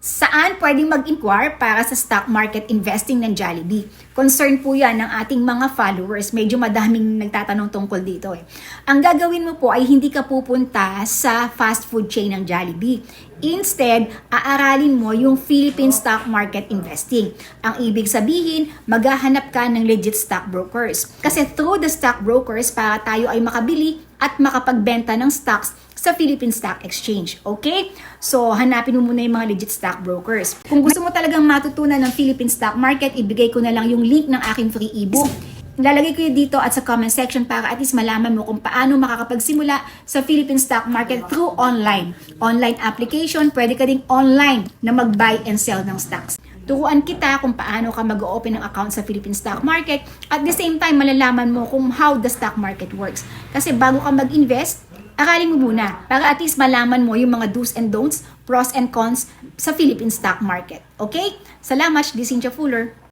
Saan pwedeng mag-inquire para sa stock market investing ng Jollibee? Concern po yan ng ating mga followers. Medyo madaming nagtatanong tungkol dito eh. Ang gagawin mo po ay hindi ka pupunta sa fast food chain ng Jollibee. Instead, aaralin mo yung Philippine stock market investing. Ang ibig sabihin, maghahanap ka ng legit stockbrokers. Kasi through the stockbrokers, para tayo ay makabili at makapagbenta ng stocks sa Philippine Stock Exchange. Okay? So, hanapin mo muna yung mga legit stockbrokers. Kung gusto mo talagang matutunan ng Philippine stock market, ibigay ko na lang yung link ng aking free ebook. Lalagay ko yun dito at sa comment section para at least malaman mo kung paano makakapagsimula sa Philippine stock market through online. Online application, pwede ka ding online na mag-buy and sell ng stocks. Turuan kita kung paano ka mag-open ng account sa Philippine stock market. At the same time, malalaman mo kung how the stock market works. Kasi bago ka mag-invest, aralin mo muna para at least malaman mo yung mga do's and don'ts, pros and cons sa Philippine stock market. Okay? Salamat, this is Cynthia Fuller.